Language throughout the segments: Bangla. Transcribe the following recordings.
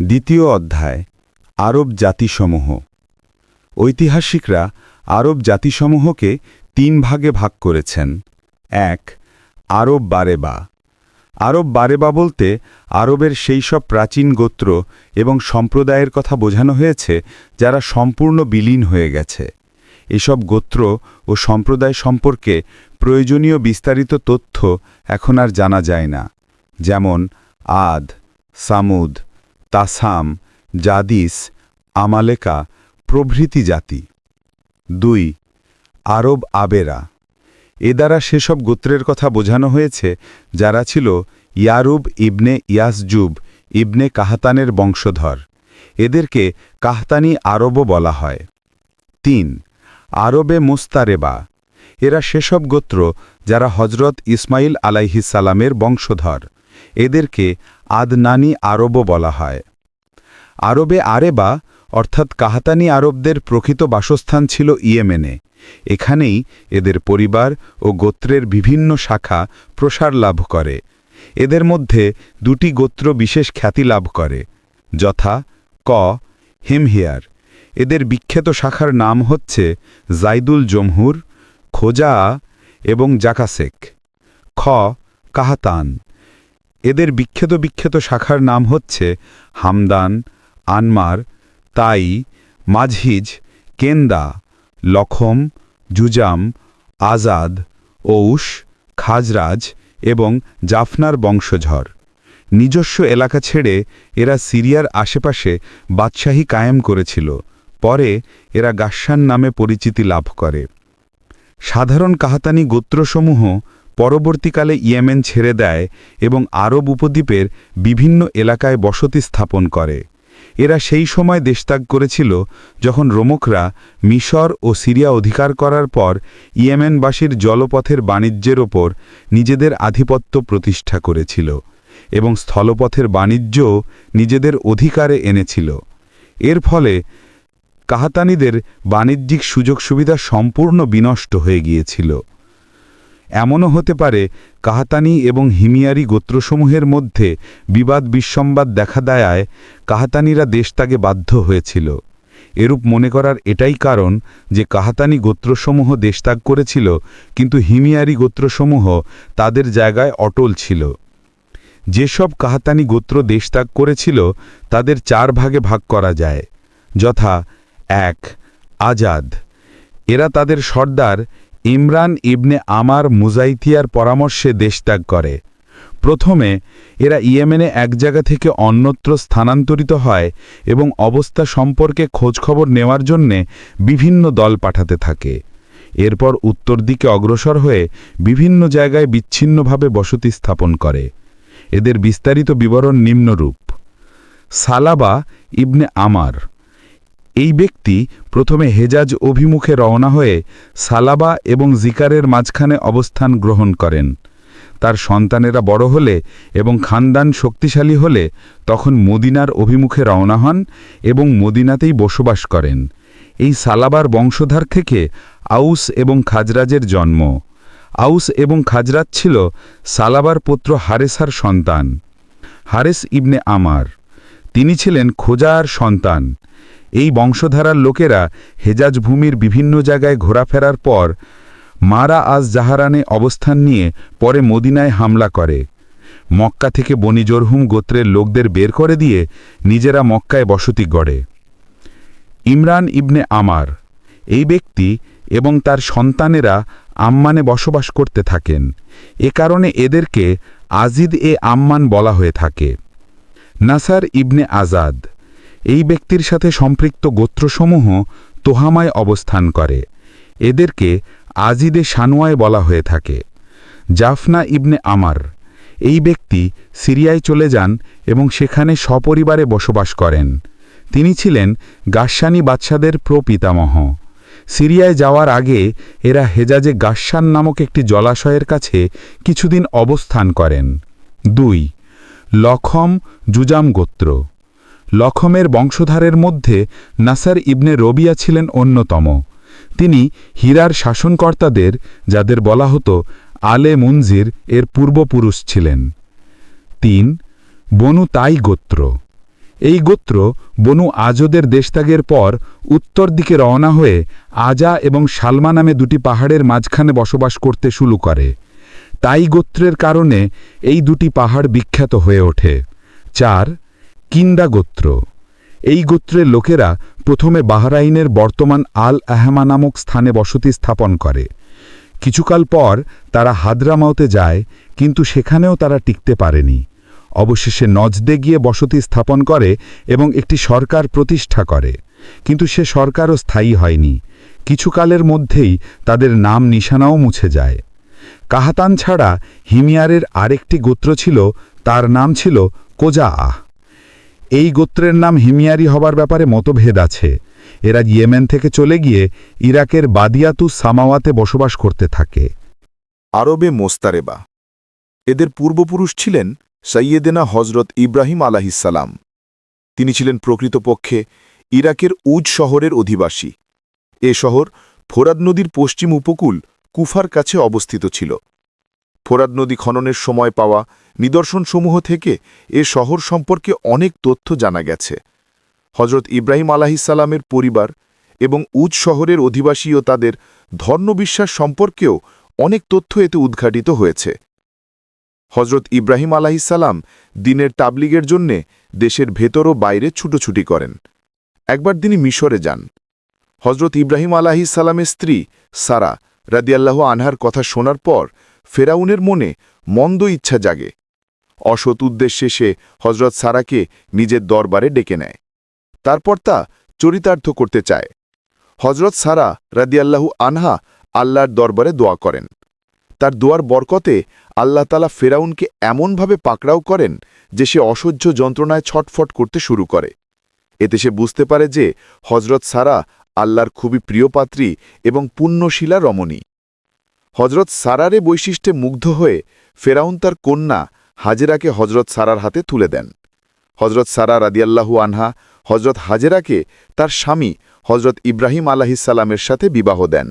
দ্বিতীয় অধ্যায় আরব জাতিসমূহ। ঐতিহাসিকরা আরব জাতিসমূহকে 3 ভাগে ভাগ করেছেন। 1. আরব বারেবা। আরব বারেবা বলতে আরবের সেই সব প্রাচীন গোত্র এবং সম্প্রদায়ের কথা বোঝানো হয়েছে যারা সম্পূর্ণ বিলীন হয়ে গেছে। এসব গোত্র ও সম্প্রদায় সম্পর্কে প্রয়োজনীয় বিস্তারিত তথ্য এখন আর জানা যায় না, যেমন আদ, সামুদ, তাসাম, জাদিস, আমালেকা প্রভৃতি জাতি। 2. আরব আবেরা। এ দ্বারা সেসব গোত্রের কথা বোঝানো হয়েছে যারা ছিল ইয়ারুব ইবনে ইয়াসজুব ইবনে কাহতানের বংশধর। এদেরকে কাহতানি আরবও বলা হয়। 3. আরবে মুস্তারেবা। এরা সেসব গোত্র যারা হজরত ইসমাইল আলাইহিসসালামের বংশধর। এদেরকে আদনানি আরবও বলা হয়। আরবে আরেবা অর্থাৎ কাহতানি আরবদের প্রকৃত বাসস্থান ছিল ইয়েমেনে। এখানেই এদের পরিবার ও গোত্রের বিভিন্ন শাখা প্রসার লাভ করে। এদের মধ্যে 2টি গোত্র বিশেষ খ্যাতি লাভ করে, যথা ক. হিমহিয়ার। এদের বিখ্যাত শাখার নাম হচ্ছে জাইদুল জমহুর, খোজা এবং জাকাসেক। খ. কাহতান। এদের বিখ্যাত শাখার নাম হচ্ছে হামদান, আনমার, তাই, মাঝহিজ, কেন্দা, লখম, জুজাম, আজাদ, ঔস, খাজরাজ এবং জাফনার বংশধর। নিজস্ব এলাকা ছেড়ে এরা সিরিয়ার আশেপাশে বাদশাহী কায়েম করেছিল। পরে এরা গাসসান নামে পরিচিতি লাভ করে। সাধারণ কাহতানি গোত্রসমূহ পরবর্তীকালে ইয়েমেন ছেড়ে দেয় এবং আরব উপদ্বীপের বিভিন্ন এলাকায় বসতি স্থাপন করে। এরা সেই সময় দেশত্যাগ করেছিল যখন রোমকরা মিশর ও সিরিয়া অধিকার করার পর ইয়েমেনবাসীর জলপথের বাণিজ্যের ওপর নিজেদের আধিপত্য প্রতিষ্ঠা করেছিল এবং স্থলপথের বাণিজ্যও নিজেদের অধিকারে এনেছিল। এর ফলে কাহতানিদের বাণিজ্যিক সুযোগ সুবিধা সম্পূর্ণ বিনষ্ট হয়ে গিয়েছিল। এমনও হতে পারে কাহতানি এবং হিমিয়ারি গোত্রসমূহের মধ্যে বিবাদ বিসম্বাদ দেখা দেয়ায় কাহতানিরা দেশত্যাগে বাধ্য হয়েছিল। এরূপ মনে করার এটাই কারণ যে কাহতানি গোত্রসমূহ দেশত্যাগ করেছিল, কিন্তু হিমিয়ারি গোত্রসমূহ তাদের জায়গায় অটল ছিল। যেসব কাহতানি গোত্র দেশত্যাগ করেছিল তাদের 4 ভাগে ভাগ করা যায়, যথা 1. আজাদ। এরা তাদের সর্দার ইমরান ইবনে আমার মুজাইতিয়ার পরামর্শে দেশত্যাগ করে। প্রথমে এরা ইয়েমেনে এক জায়গা থেকে অন্যত্র স্থানান্তরিত হয় এবং অবস্থা সম্পর্কে খোঁজখবর নেওয়ার জন্যে বিভিন্ন দল পাঠাতে থাকে। এরপর উত্তর দিকে অগ্রসর হয়ে বিভিন্ন জায়গায় বিচ্ছিন্নভাবে বসতি স্থাপন করে। এদের বিস্তারিত বিবরণ নিম্নরূপ। সালাবা ইবনে আমার। এই ব্যক্তি প্রথমে হেজাজ অভিমুখে রওনা হয়ে সালাবা এবং জিকারের মাঝখানে অবস্থান গ্রহণ করেন। তার সন্তানেরা বড় হলে এবং খানদান শক্তিশালী হলে তখন মদিনার অভিমুখে রওনা হন এবং মদিনাতেই বসবাস করেন। এই সালাবার বংশধার থেকে আউস এবং খাজরাজের জন্ম। আউস এবং খাজরাজ ছিল সালাবার পুত্র হারেসার সন্তান। হারেস ইবনে আমার, তিনি ছিলেন খোজার সন্তান। এই বংশধারার লোকেরা হেজাজ ভূমির বিভিন্ন জায়গায় ঘোরাফেরার পর মারা আজ জাহারানে অবস্থান নিয়ে পরে মদিনায় হামলা করে। মক্কা থেকে বনি জরহুম গোত্রের লোকদের বের করে দিয়ে নিজেরা মক্কায় বসতি গড়ে। ইমরান ইবনে আমার, এই ব্যক্তি এবং তার সন্তানেরা আম্মানে বসবাস করতে থাকেন। এ কারণে এদেরকে আজিদ এ আম্মান বলা হয়ে থাকে। নাসার ইবনে আজাদ, এই ব্যক্তির সাথে সম্পৃক্ত গোত্রসমূহ তোহামায় অবস্থান করে। এদেরকে আজিদে শানুয়ায় বলা হয়ে থাকে। জাফনা ইবনে আমার, এই ব্যক্তি সিরিয়ায় চলে যান এবং সেখানে সপরিবারে বসবাস করেন। তিনি ছিলেন গাসসানি বাদশাদের প্রপিতামহ। সিরিয়ায় যাওয়ার আগে এরা হেজাজে গাসসান নামক একটি জলাশয়ের কাছে কিছুদিন অবস্থান করেন। 2. লখম জুজাম গোত্র। লখমের বংশধারের মধ্যে নাসার ইবনে রবিয়া ছিলেন অন্যতম। তিনি হীরার শাসনকর্তাদের, যাদের বলা হতো আলে মুনজির, এর পূর্বপুরুষ ছিলেন। 3. বনু তাই গোত্র। এই গোত্র বনু আজদের দেশত্যাগের পর উত্তর দিকে রওনা হয়ে আজা এবং সালমা নামে দুটি পাহাড়ের মাঝখানে বসবাস করতে শুরু করে। তাই গোত্রের কারণে এই দুটি পাহাড় বিখ্যাত হয়ে ওঠে। 4. কিন্দা গোত্র। এই গোত্রের লোকেরা প্রথমে বাহরাইনের বর্তমান আল আহমা নামক স্থানে বসতি স্থাপন করে। কিছুকাল পর তারা হাদ্রামাউতে যায়, কিন্তু সেখানেও তারা টিকতে পারেনি। অবশেষে নজদে গিয়ে বসতি স্থাপন করে এবং একটি সরকার প্রতিষ্ঠা করে, কিন্তু সে সরকারও স্থায়ী হয়নি। কিছুকালের মধ্যেই তাদের নাম নিশানাও মুছে যায়। কাহাতান ছাড়া হিমিয়ারের আরেকটি গোত্র ছিল, তার নাম ছিল কোজাআহ। এই গোত্রের নাম হিমিয়ারি হবার ব্যাপারে মতভেদ আছে। এরা ইয়েমেন থেকে চলে গিয়ে ইরাকের বাদিয়াতু সামাওয়াতে বসবাস করতে থাকে। আরবে মোস্তারেবা। এদের পূর্বপুরুষ ছিলেন সৈয়দেনা হজরত ইব্রাহিম আলাহিসাল্লাম। তিনি ছিলেন প্রকৃতপক্ষে ইরাকের উজ শহরের অধিবাসী। এ শহর ফোরাদ নদীর পশ্চিম উপকূল কুফার কাছে অবস্থিত ছিল। ফোরাদ নদী খননের সময় পাওয়া নিদর্শনসমূহ থেকে এ শহর সম্পর্কে অনেক তথ্য জানা গেছে। হজরত ইব্রাহিম আলাহিসাল্লামের পরিবার এবং উজ শহরের অধিবাসী ও তাদের ধর্মবিশ্বাস সম্পর্কেও অনেক তথ্য এতে উদ্ঘাটিত হয়েছে। হজরত ইব্রাহিম আলাহিসাল্লাম দিনের তাবলিগের জন্যে দেশের ভেতর ও বাইরে ছুটোছুটি করেন। একবার তিনি মিশরে যান। হজরত ইব্রাহিম আলাহিসাল্লামের স্ত্রী সারা রাদিয়াল্লাহু আনহার কথা শোনার পর ফেরাউনের মনে মন্দ ইচ্ছা জাগে। অসৎ উদ্দেশ্যে সে হজরত সারাকে নিজের দরবারে ডেকে নেয়। তারপর তা চরিতার্থ করতে চায়। হজরত সারা রাদিয়াল্লাহু আনহা আল্লাহর দরবারে দোয়া করেন। তার দোয়ার বরকতে আল্লাহ তাআলা ফেরাউনকে এমনভাবে পাকড়াও করেন যে সে অসহ্য যন্ত্রণায় ছটফট করতে শুরু করে। এতে সে বুঝতে পারে যে হজরত সারা আল্লাহর খুবই প্রিয়পাত্রী এবং পুণ্যশীলা রমণী। হজরত সারারে বৈশিষ্ট্যে মুগ্ধ হয়ে ফেরাউন তার কন্যা হাজেরাকে হজরত সারার হাতে তুলে দেন। হজরত সারা রাদিয়াল্লাহু আনহা হজরত হাজেরাকে তার স্বামী হজরত ইব্রাহিম আলাহিসাল্লামের সাথে বিবাহ দেন।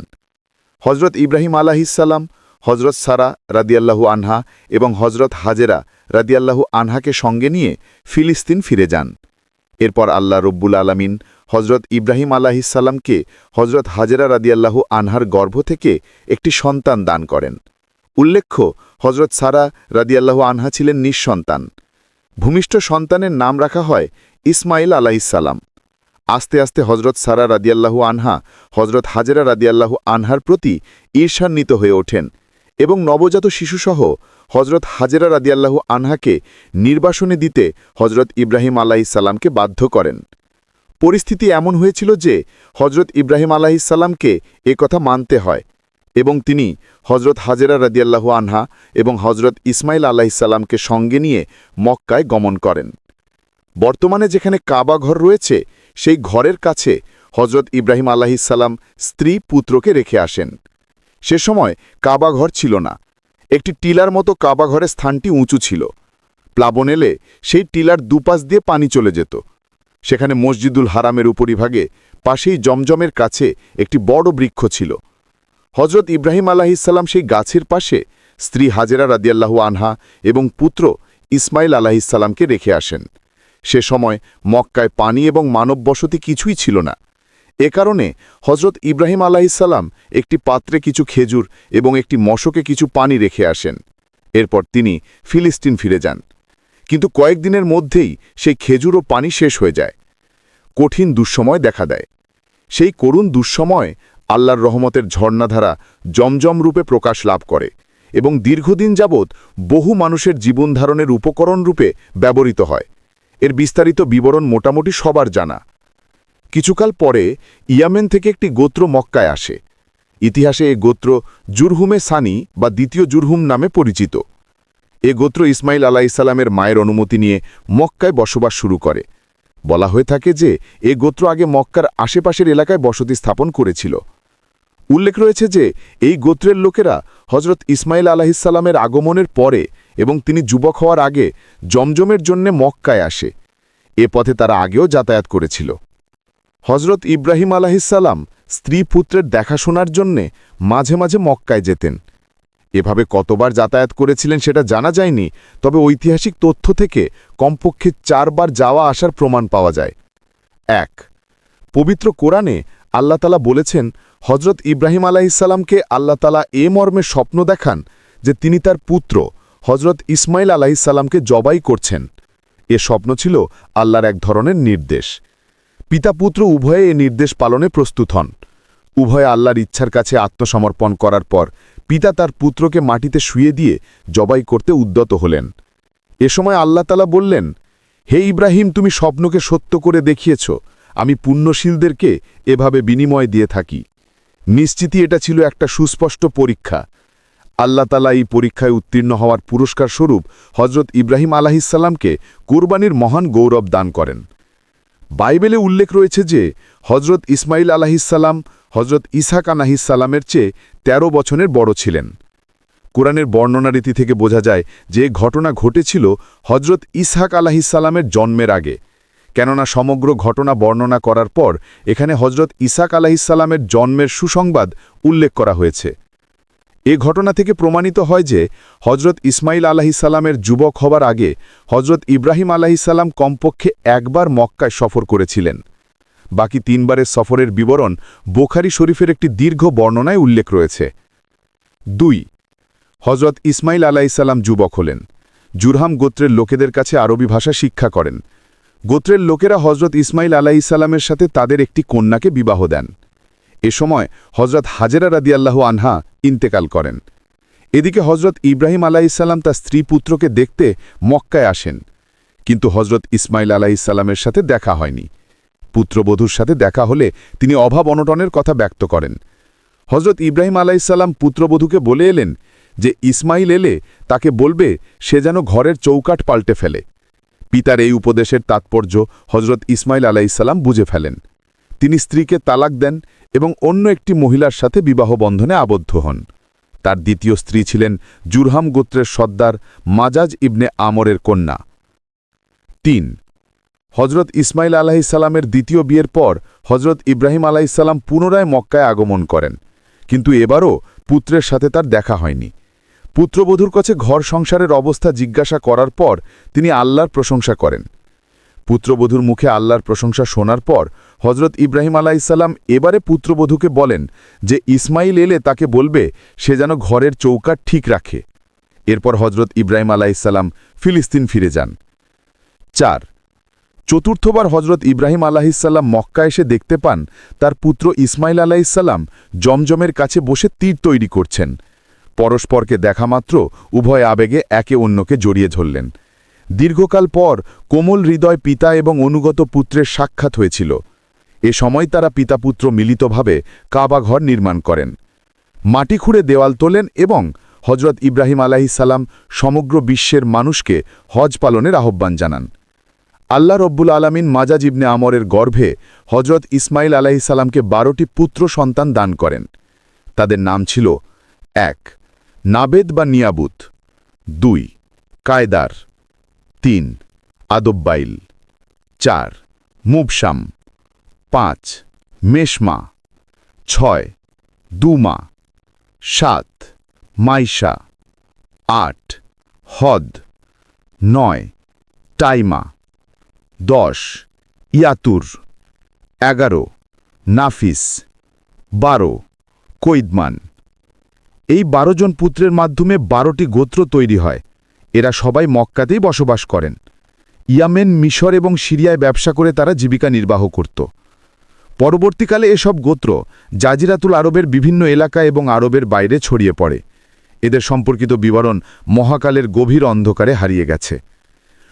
হজরত ইব্রাহিম আলাহিসাল্লাম হজরত সারা রাদিয়াল্লাহু আনহা এবং হজরত হাজেরা রাদিয়াল্লাহু আনহাকে সঙ্গে নিয়ে ফিলিস্তিন ফিরে যান। এরপর আল্লাহ রব্বুল আলামিন হজরত ইব্রাহিম আলাহিসাল্লামকে হজরত হাজেরা রাদিয়াল্লাহু আনহার গর্ভ থেকে একটি সন্তান দান করেন। উল্লেখ্য, হজরত সারা রাদিয়াল্লাহু আনহা ছিলেন নিঃসন্তান। ভূমিষ্ঠ সন্তানের নাম রাখা হয় ইসমাইল আলাহিসাল্লাম। আস্তে আস্তে হজরত সারা রাদিয়াল্লাহু আনহা হজরত হাজেরা রাদিয়াল্লাহু আনহার প্রতি ঈর্ষান্বিত হয়ে ওঠেন এবং নবজাত শিশুসহ হজরত হাজেরা রাদিয়াল্লাহু আনহাকে নির্বাসনে দিতে হজরত ইব্রাহিম আলাহিসাল্লামকে বাধ্য করেন। পরিস্থিতি এমন হয়েছিল যে হজরত ইব্রাহিম আলাহিসাল্লামকে কথা মানতে হয় এবং তিনি হজরত হাজেরা রাদিয়াল্লাহু আনহা এবং হজরত ইসমাইল আলাহিসাল্লামকে সঙ্গে নিয়ে মক্কায় গমন করেন। বর্তমানে যেখানে কাবা ঘর রয়েছে, সেই ঘরের কাছে হজরত ইব্রাহিম আলাহিসাল্লাম স্ত্রী পুত্রকে রেখে আসেন। সে সময় কাবা ঘর ছিল না। একটি টিলার মতো কাবা ঘরের স্থানটি উঁচু ছিল। প্লাবন এলে সেই টিলার দুপাশ দিয়ে পানি চলে যেত। সেখানে মসজিদুল হারামের উপরিভাগে পাশেই জমজমের কাছে একটি বড় বৃক্ষ ছিল। হজরত ইব্রাহিম আলাহিসাল্লাম সেই গাছের পাশে স্ত্রী হাজেরা রাদিয়াল্লাহু আনহা এবং পুত্র ইসমাইল আলাহিসাল্লামকে রেখে আসেন। সে সময় মক্কায় পানি এবং মানব বসতি কিছুই ছিল না। এ কারণে হজরত ইব্রাহিম আলাহিসাল্লাম একটি পাত্রে কিছু খেজুর এবং একটি মশকে কিছু পানি রেখে আসেন। এরপর তিনি ফিলিস্তিন ফিরে যান। কিন্তু কয়েকদিনের মধ্যেই সেই খেজুর ও পানি শেষ হয়ে যায়। কঠিন দুঃসময় দেখা দেয়। সেই করুণ দুঃসময় আল্লাহর রহমতের ঝর্ণাধারা জমজম রূপে প্রকাশ লাভ করে এবং দীর্ঘদিন যাবৎ বহু মানুষের জীবনধারণের উপকরণ রূপে ব্যবহৃত হয়। এর বিস্তারিত বিবরণ মোটামুটি সবার জানা। কিছুকাল পরে ইয়ামেন থেকে একটি গোত্র মক্কায় আসে। ইতিহাসে এ গোত্র জুরহুমে সানি বা দ্বিতীয় জুরহুম নামে পরিচিত। এ গোত্র ইসমাইল আলাইহিসসালামের মায়ের অনুমতি নিয়ে মক্কায় বসবাস শুরু করে। বলা হয়ে থাকে যে এ গোত্র আগে মক্কার আশেপাশের এলাকায় বসতি স্থাপন করেছিল। উল্লেখ রয়েছে যে এই গোত্রের লোকেরা হজরত ইসমাইল আলাইহিসসালামের আগমনের পরে এবং তিনি যুবক হওয়ার আগে জমজমের জন্য মক্কায় আসে। এ পথে তারা আগেও যাতায়াত করেছিল। হজরত ইব্রাহিম আলাইহিসসালাম স্ত্রী পুত্রের দেখাশোনার জন্যে মাঝে মাঝে মক্কায় যেতেন। এভাবে কতবার যাতায়াত করেছিলেন সেটা জানা যায়নি, তবে ঐতিহাসিক তথ্য থেকে কমপক্ষে 4 বার যাওয়া আসার প্রমাণ পাওয়া যায়। 1 পবিত্র কোরআনে আল্লাহ তাআলা বলেছেন, হজরত ইব্রাহিম আলাইহিসসালামকে আল্লাহ তাআলা এ মর্মে স্বপ্ন দেখান যে তিনি তার পুত্র হজরত ইসমাইল আলাইহিসসালামকে জবাই করছেন। এ স্বপ্ন ছিল আল্লাহর এক ধরনের নির্দেশ। পিতা পুত্র উভয়ে এ নির্দেশ পালনে প্রস্তুত হন। উভয়ে আল্লাহর ইচ্ছার কাছে আত্মসমর্পণ করার পর পিতা তার পুত্রকে মাটিতে শুয়ে দিয়ে জবাই করতে উদ্যত হলেন। এ সময় আল্লাহ তাআলা বললেন, হে ইব্রাহিম, তুমি স্বপ্নকে সত্য করে দেখিয়েছ, আমি পুণ্যশীলদেরকে এভাবে বিনিময় দিয়ে থাকি। নিশ্চিতই এটা ছিল একটা সুস্পষ্ট পরীক্ষা। আল্লাহ তাআলা এই পরীক্ষায় উত্তীর্ণ হওয়ার পুরস্কার স্বরূপ হজরত ইব্রাহিম আলাইহিসসালামকে কুরবানির মহান গৌরব দান করেন। বাইবেলে উল্লেখ রয়েছে যে হজরত ইসমাইল আলাইহিসসালাম হজরত ইসহাক আলাইহিসসালামের চেয়ে ১৩ বছরের বড় ছিলেন। কোরআনের বর্ণনারীতি থেকে বোঝা যায় যে ঘটনা ঘটেছিল হজরত ইসহাক আলাইহিসসালামের জন্মের আগে, কেননা সমগ্র ঘটনা বর্ণনা করার পর এখানে হজরত ইসহাক আলাইহিসসালামের জন্মের সুসংবাদ উল্লেখ করা হয়েছে। এ ঘটনা থেকে প্রমাণিত হয় যে হজরত ইসমাইল আলাইহিসসালামের যুবক হবার আগে হজরত ইব্রাহিম আলাইহিসসালাম কমপক্ষে একবার মক্কায় সফর করেছিলেন। বাকি 3 বারের সফরের বিবরণ বুখারী শরীফের একটি দীর্ঘ বর্ণনায় উল্লেখ রয়েছে। 2 হজরত ইসমাইল আলাইহিসসালাম যুবক হলেন। জুরহাম গোত্রের লোকেদের কাছে আরবি ভাষা শিক্ষা করেন। গোত্রের লোকেরা হজরত ইসমাইল আলাইহিসসালামের সাথে তাদের একটি কন্যাকে বিবাহ দেন। এ সময় হজরত হাজেরা রাদিয়াল্লাহু আনহা ইন্তেকাল করেন। এদিকে হজরত ইব্রাহিম আলাইহিসসালাম তার স্ত্রী পুত্রকে দেখতে মক্কায় আসেন, কিন্তু হজরত ইসমাইল আলাইহিসসালামের সাথে দেখা হয়নি। পুত্রবধূর সাথে দেখা হলে তিনি অভাব অনটনের কথা ব্যক্ত করেন। হজরত ইব্রাহিম আলাইহিসসালাম পুত্রবধূকে বলে এলেন যে ইসমাইল এলে তাকে বলবে সে যেন ঘরের চৌকাঠ পাল্টে ফেলে। পিতার এই উপদেশের তাৎপর্য হজরত ইসমাইল আলাইহিসসালাম বুঝে ফেলেন। তিনি স্ত্রীকে তালাক দেন এবং অন্য একটি মহিলার সাথে বিবাহ বন্ধনে আবদ্ধ হন। তার দ্বিতীয় স্ত্রী ছিলেন জুরহাম গোত্রের সর্দার মাজাজ ইবনে আমরের কন্যা। 3 হজরত ইসমাইল আলাইহিসসালামের দ্বিতীয় বিয়ের পর হজরত ইব্রাহিম আলাইহিসসালাম পুনরায় মক্কায় আগমন করেন, কিন্তু এবারও পুত্রের সাথে তার দেখা হয়নি। পুত্রবধূর কাছে ঘর সংসারের অবস্থা জিজ্ঞাসা করার পর তিনি আল্লাহর প্রশংসা করেন। পুত্রবধূর মুখে আল্লাহর প্রশংসা শোনার পর হজরত ইব্রাহিম আলাইহিসসালাম এবারে পুত্রবধূকে বলেন যে ইসমাইল এলে তাকে বলবে সে যেন ঘরের চৌকাঠ ঠিক রাখে। এরপর হজরত ইব্রাহিম আলাইহিসসালাম ফিলিস্তিন ফিরে যান। 4 চতুর্থবার হজরত ইব্রাহিম আলাইহিসসালাম মক্কা এসে দেখতে পান তার পুত্র ইসমাইল আলাইহিসসালাম জমজমের কাছে বসে তীর তৈরি করছেন। পরস্পরকে দেখা মাত্র উভয় আবেগে একে অন্যকে জড়িয়ে ধরলেন। দীর্ঘকাল পর কোমল হৃদয় পিতা এবং অনুগত পুত্রের সাক্ষাৎ হয়েছিল। এ সময় তারা পিতাপুত্র মিলিতভাবে কাবা ঘর নির্মাণ করেন, মাটি খুঁড়ে দেওয়াল তোলেন এবং হজরত ইব্রাহিম আলাইহিসসালাম সমগ্র বিশ্বের মানুষকে হজ পালনের আহ্বান জানান। আল্লাহ রব্বুল আলামিন মাজাজ ইবনে আমরের গর্ভে হজরত ইসমাইল আলাইহিসসালামকে 12টি পুত্র সন্তান দান করেন। তাদের নাম ছিল 1 নাবেদ বা নিয়াবুত, 2 কায়দার, 3 আদব্বাইল, 4 মুবশাম, 5 মেশমা, 6 দুমা, 7 মাইশা, 8 হদ, 9 টাইমা, 10 ইয়াতুর, 11 নাফিস, 12 কৈদমান। এই 12 জন পুত্রের মাধ্যমে 12টি গোত্র তৈরি হয়। এরা সবাই মক্কাতেই বসবাস করেন। ইয়ামেন, মিশর এবং সিরিয়ায় ব্যবসা করে তারা জীবিকা নির্বাহ করত। পরবর্তীকালে এসব গোত্র জাজিরাতুল আরবের বিভিন্ন এলাকা এবং আরবের বাইরে ছড়িয়ে পড়ে। এদের সম্পর্কিত বিবরণ মহাকালের গভীর অন্ধকারে হারিয়ে গেছে।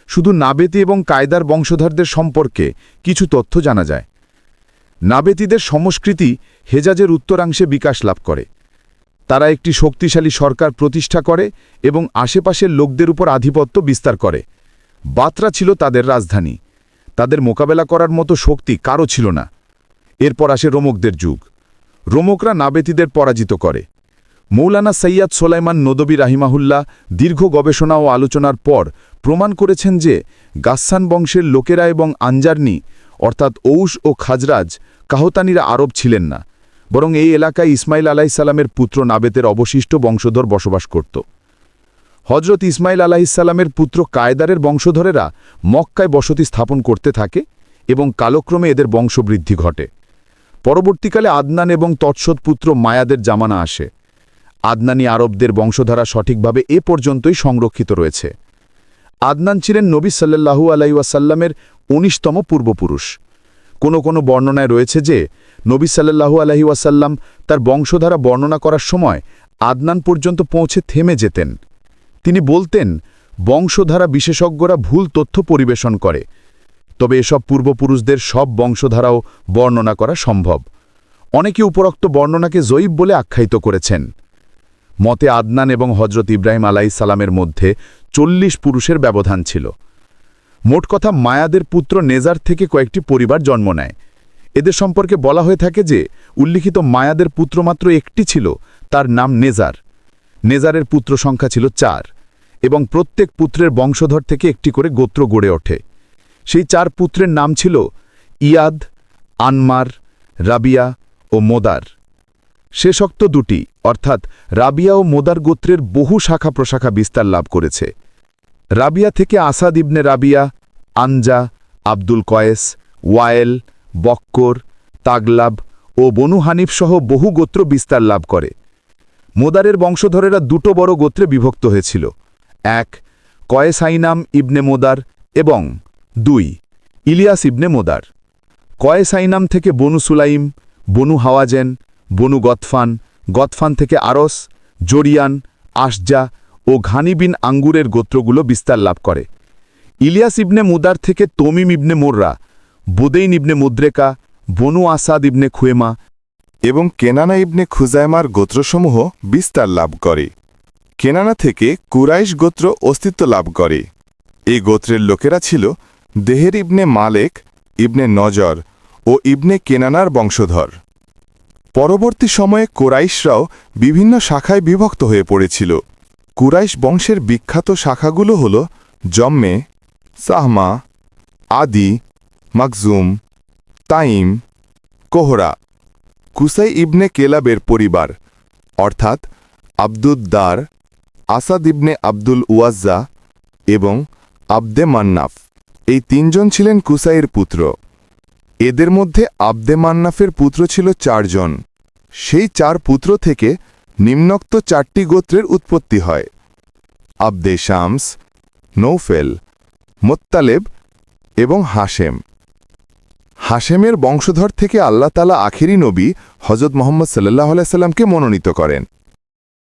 শুধু নাবেতি এবং কায়দার বংশধরদের সম্পর্কে কিছু তথ্য জানা যায়। নাবেতিদের সংস্কৃতি হেজাজের উত্তরাংশে বিকাশ লাভ করে। তারা একটি শক্তিশালী সরকার প্রতিষ্ঠা করে এবং আশেপাশের লোকদের উপর আধিপত্য বিস্তার করে। বাতরা ছিল তাদের রাজধানী। তাদের মোকাবেলা করার মতো শক্তি কারও ছিল না। এরপর আসে রোমকদের যুগ। রোমকরা নাবেতিদের পরাজিত করে। মৌলানা সৈয়দ সোলাইমান নদবী রাহিমাহুল্লাহ দীর্ঘ গবেষণা ও আলোচনার পর প্রমাণ করেছেন যে গাসসান বংশের লোকেরা এবং আনজারনি অর্থাৎ ঔস ও খাজরাজ কাহতানিরা আরব ছিলেন না, বরং এই এলাকায় ইসমাইল আলাইসাল্লামের পুত্র নাবেতের অবশিষ্ট বংশধর বসবাস করত। হজরত ইসমাইল আলাইসাল্লামের পুত্র কায়দারের বংশধরেরা মক্কায় বসতি স্থাপন করতে থাকে এবং কালক্রমে এদের বংশবৃদ্ধি ঘটে। পরবর্তীকালে আদনান এবং তৎসৎ পুত্র মায়াদের জামানা আসে। আদনানি আরবদের বংশধারা সঠিকভাবে এ পর্যন্তই সংরক্ষিত রয়েছে। আদনান ছিলেন নবী সাল্লাল্লাহু আলাইহি ওয়াসাল্লামের ১৯তম পূর্বপুরুষ। কোনো বর্ণনায় রয়েছে যে নবী সাল্লাল্লাহু আলাইহি ওয়াসাল্লাম তার বংশধারা বর্ণনা করার সময় আদনান পর্যন্ত পৌঁছে থেমে যেতেন। তিনি বলতেন, বংশধারা বিশেষজ্ঞরা ভুল তথ্য পরিবেশন করে, তবে এসব পূর্বপুরুষদের সব বংশধারাও বর্ণনা করা সম্ভব। অনেকে উপরোক্ত বর্ণনাকে জয়ীব বলে আখ্যায়িত করেছেন। মতে আদনান এবং হজরত ইব্রাহিম আলাইহিসসালামের মধ্যে ৪০ পুরুষের ব্যবধান ছিল। মোট কথা, মায়াদের পুত্র নেজার থেকে কয়েকটি পরিবার জন্ম নেয়। এদের সম্পর্কে বলা হয়ে থাকে যে উল্লিখিত মায়াদের পুত্র মাত্র একটি ছিল, তার নাম নেজার। নেজারের পুত্র সংখ্যা ছিল ৪ এবং প্রত্যেক পুত্রের বংশধর থেকে একটি করে গোত্র গড়ে ওঠে। সেই ৪ পুত্রের নাম ছিল ইয়াদ, আনমার, রাবিয়া ও মোদার। শেষোক্ত দুটি অর্থাৎ রাবিয়া ও মোদার গোত্রের বহু শাখা প্রশাখা বিস্তার লাভ করেছে। রাবিয়া থেকে আসাদ ইবনে রাবিয়া, আনজা, আব্দুল কয়েস, ওয়ায়েল, বক্কর, তাগলাব ও বনু হানিফ সহ বহু গোত্র বিস্তার লাভ করে। মোদারের বংশধরেরা দুটো বড় গোত্রে বিভক্ত হয়েছিল, ১ কয়েসাইনাম ইবনে মোদার এবং ২ ইলিয়াস ইবনে মোদার। কয়েসাইনাম থেকে বনু সুলাইম, বনু হাওয়াজেন, বনু গতফান, গতফান থেকে আরস, জরিয়ান, আশজা ও ঘানি বিন আঙ্গুরের গোত্রগুলো বিস্তার লাভ করে। ইলিয়াস ইবনে মুদার থেকে তমিম ইবনে মোররা, বুদেইন ইবনে মুদ্রেকা, বনু আসাদ ইবনে খুয়েমা এবং কেনানা ইবনে খুজাইমার গোত্রসমূহ বিস্তার লাভ করে। কেনানা থেকে কুরাইশ গোত্র অস্তিত্ব লাভ করে। এই গোত্রের লোকেরা ছিল দেহের ইবনে মালেক, ইবনে নজর ও ইবনে কেনানার বংশধর। পরবর্তী সময়ে কুরাইশরাও বিভিন্ন শাখায় বিভক্ত হয়ে পড়েছিল। কুরাইশ বংশের বিখ্যাত শাখাগুলো হল জম্মে, সাহমা, আদি, মাকজুম, তাইম, কোহরা। কুসাই ইবনে কেলাবের পরিবার অর্থাৎ আব্দুদ্দার, আসাদ ইবনে আব্দুল উয়াজ্জা এবং আব্দে মান্নাফ, এই ৩ জন ছিলেন কুসাইয়ের পুত্র। এদের মধ্যে আব্দে মান্নাফের পুত্র ছিল ৪ জন। সেই ৪ পুত্র থেকে নিম্নোক্ত ৪টি গোত্রের উৎপত্তি হয়: আব্দে শামস, নৌফেল, মোত্তালেব এবং হাশেম। হাশেমের বংশধর থেকে আল্লাহ তাআলা আখেরি নবী হজরত মুহাম্মদ সাল্লাল্লাহু আলাইহি সাল্লামকে মনোনীত করেন।